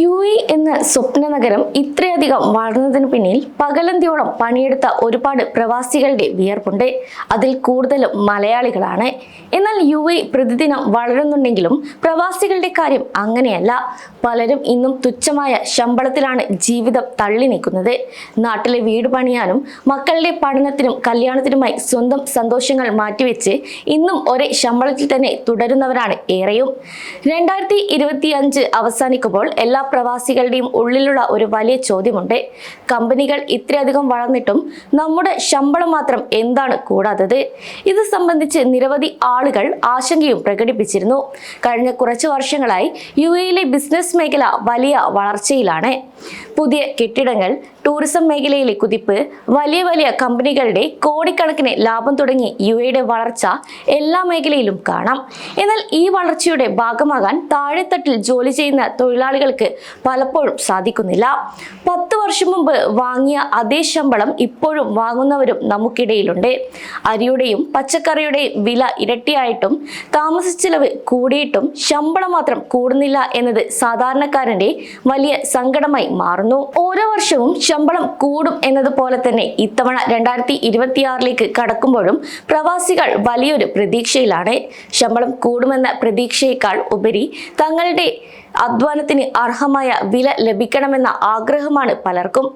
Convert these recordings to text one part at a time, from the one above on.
UAE എന്ന സ്വപ്ന നഗരം ഇത്രയധികം വളർന്നതിന് പിന്നിൽ പകലന്തിയോളം പണിയെടുത്ത ഒരുപാട് പ്രവാസികളുടെ വിയർപ്പുണ്ട്. അതിൽ കൂടുതലും മലയാളികളാണ്. എന്നാൽ UAE പ്രതിദിനം വളരുന്നുണ്ടെങ്കിലും പ്രവാസികളുടെ കാര്യം അങ്ങനെയല്ല. പലരും ഇന്നും തുച്ഛമായ ശമ്പളത്തിലാണ് ജീവിതം തള്ളി നീക്കുന്നത്. നാട്ടിലെ വീട് പണിയാനും മക്കളുടെ പഠനത്തിനും കല്യാണത്തിനുമായി സ്വന്തം സന്തോഷങ്ങൾ മാറ്റിവെച്ച് ഇന്നും ഒരേ ശമ്പളത്തിൽ തന്നെ തുടരുന്നവരാണ് ഏറെയും. 2025 അവസാനിക്കുമ്പോൾ എല്ലാ പ്രവാസികളുടെയും ഉള്ളിലുള്ള ഒരു വലിയ ചോദ്യമുണ്ട്. കമ്പനികൾ ഇത്രയധികം വളർന്നിട്ടും നമ്മുടെ ശമ്പളം മാത്രം എന്താണ് കൂടാത്തത്? ഇത് സംബന്ധിച്ച് നിരവധി ആളുകൾ ആശങ്കയും പ്രകടിപ്പിച്ചിരുന്നു. കഴിഞ്ഞ കുറച്ച് വർഷങ്ങളായി UAEയിലെ ബിസിനസ് മേഖല വലിയ വളർച്ചയിലാണ്. പുതിയ കെട്ടിടങ്ങൾ, ടൂറിസം മേഖലയിലെ കുതിപ്പ്, വലിയ വലിയ കമ്പനികളുടെ കോടിക്കണക്കിന് ലാഭം തുടങ്ങി UAEയുടെ വളർച്ച എല്ലാ മേഖലയിലും കാണാം. എന്നാൽ ഈ വളർച്ചയുടെ ഭാഗമാകാൻ താഴെത്തട്ടിൽ ജോലി ചെയ്യുന്ന തൊഴിലാളികൾക്ക് പലപ്പോഴും സാധിക്കുന്നില്ല. 10 വർഷം മുമ്പ് വാങ്ങിയ അതേ ശമ്പളം ഇപ്പോഴും വാങ്ങുന്നവരും നമുക്കിടയിലുണ്ട്. അരിയുടെയും പച്ചക്കറിയുടെയും വില ഇരട്ടിയായിട്ടും താമസച്ചെലവ് കൂടിയിട്ടും ശമ്പളം മാത്രം കൂടുന്നില്ല എന്നത് സാധാരണക്കാരന്റെ വലിയ സങ്കടമായി മാറുന്നു. ഓരോ വർഷവും ശമ്പളം കൂടും എന്നതുപോലെ തന്നെ ഇത്തവണ 2026ലേക്ക് കടക്കുമ്പോഴും പ്രവാസികൾ വലിയൊരു പ്രതീക്ഷയിലാണ്. ശമ്പളം കൂടുമെന്ന പ്രതീക്ഷയേക്കാൾ ഉപരി തങ്ങളുടെ അധ്വാനത്തിന് അർഹമായ വില ലഭിക്കണമെന്ന ആഗ്രഹമാണ് പലർക്കും.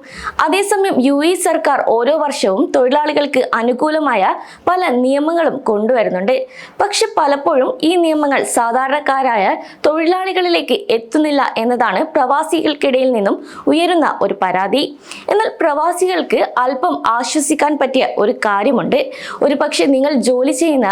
അതേസമയം UAE സർക്കാർ ഓരോ വർഷവും തൊഴിലാളികൾക്ക് അനുകൂലമായ പല നിയമങ്ങളും കൊണ്ടുവരുന്നുണ്ട്. പക്ഷെ പലപ്പോഴും ഈ നിയമങ്ങൾ സാധാരണക്കാരായ തൊഴിലാളികളിലേക്ക് എത്തുന്നില്ല എന്നതാണ് പ്രവാസികൾക്കിടയിൽ നിന്നും ഉയരുന്ന ഒരു പരാതി. എന്നാൽ പ്രവാസികൾക്ക് അല്പം ആശ്വസിക്കാൻ പറ്റിയ ഒരു കാര്യമുണ്ട്. ഒരു പക്ഷെ നിങ്ങൾ ജോലി ചെയ്യുന്ന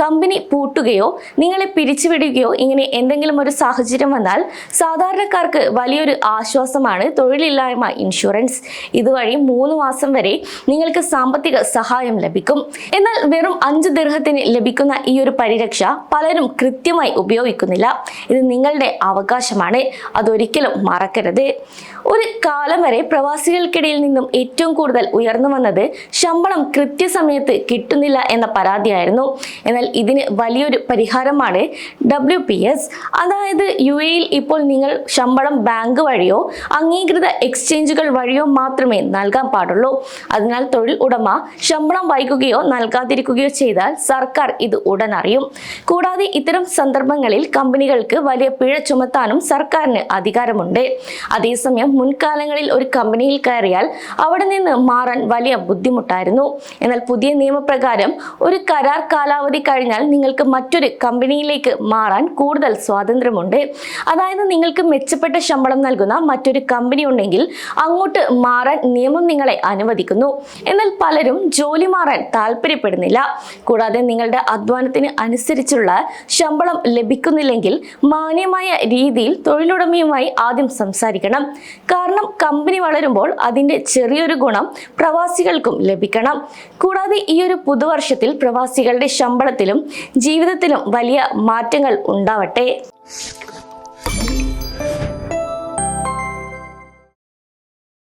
കമ്പനി പൂട്ടുകയോ നിങ്ങളെ പിരിച്ചുവിടുകയോ ഇങ്ങനെ എന്തെങ്കിലും ഒരു സാഹചര്യം വന്നാൽ സാധാരണക്കാർക്ക് വലിയൊരു ആശ്വാസമാണ് തൊഴിലില്ലായ്മ ഇൻഷുറൻസ്. ഇതുവഴി 3 മാസം വരെ നിങ്ങൾക്ക് സാമ്പത്തിക സഹായം ലഭിക്കും. എന്നാൽ വെറും 5 ദിർഹത്തിന് ലഭിക്കുന്ന ഈ ഒരു പരിരക്ഷ പലരും കൃത്യമായി ഉപയോഗിക്കുന്നില്ല. ഇത് നിങ്ങളുടെ അവകാശമാണ്, അതൊരിക്കലും മറക്കരുത്. ഒരു കാലം വരെ പ്രവാസികൾക്കിടയിൽ നിന്നും ഏറ്റവും കൂടുതൽ ഉയർന്നു വന്നത് ശമ്പളം കൃത്യസമയത്ത് കിട്ടുന്നില്ല എന്ന പരാതിയായിരുന്നു. എന്നാൽ ഇതിന് വലിയൊരു പരിഹാരമാണ് WPS. അതായത് UAEയിൽ ഇപ്പോൾ നിങ്ങൾ ശമ്പളം ബാങ്ക് വഴിയോ അംഗീകൃത എക്സ്ചേഞ്ചുകൾ വഴിയോ മാത്രമേ നൽകാൻ പാടുള്ളൂ. അതിനാൽ തൊഴിൽ ഉടമ ശമ്പളം വൈകുകയോ നൽകാതിരിക്കുകയോ ചെയ്താൽ സർക്കാർ ഇത് ഉടൻ അറിയും. കൂടാതെ ഇത്തരം സന്ദർഭങ്ങളിൽ കമ്പനികൾക്ക് വലിയ പിഴ ചുമത്താനും സർക്കാരിന് അധികാരമുണ്ട്. അതേസമയം മുൻകാലങ്ങളിൽ ഒരു കമ്പനിയിൽ കയറിയാൽ അവിടെ നിന്ന് മാറാൻ വലിയ ബുദ്ധിമുട്ടായിരുന്നു. എന്നാൽ പുതിയ നിയമപ്രകാരം ഒരു കരാർ കാലാവധി കഴിഞ്ഞാൽ നിങ്ങൾക്ക് മറ്റൊരു കമ്പനിയിലേക്ക് മാറാൻ കൂടുതൽ സ്വാതന്ത്ര്യമുണ്ട്. അതായത് നിങ്ങൾക്ക് മെച്ചപ്പെട്ട ശമ്പളം നൽകുന്ന മറ്റൊരു കമ്പനി ഉണ്ടെങ്കിൽ അങ്ങോട്ട് മാറാൻ നിയമം നിങ്ങളെ അനുവദിക്കുന്നു. എന്നാൽ പലരും ജോലി മാറാൻ താല്പര്യപ്പെടുന്നില്ല. കൂടാതെ നിങ്ങളുടെ അധ്വാനത്തിന് അനുസരിച്ചുള്ള ശമ്പളം ലഭിക്കുന്നില്ലെങ്കിൽ മാന്യമായ രീതിയിൽ തൊഴിലുടമയുമായി ആദ്യം സംസാരിക്കണം. കാരണം കമ്പനി വളരുമ്പോൾ അതിന്റെ ചെറിയൊരു ഗുണം പ്രവാസികൾക്കും ലഭിക്കണം. കൂടാതെ ഈ ഒരു പുതുവർഷത്തിൽ പ്രവാസികളുടെ ശമ്പളത്തിലും ജീവിതത്തിലും വലിയ മാറ്റങ്ങൾ ഉണ്ടാവട്ടെ.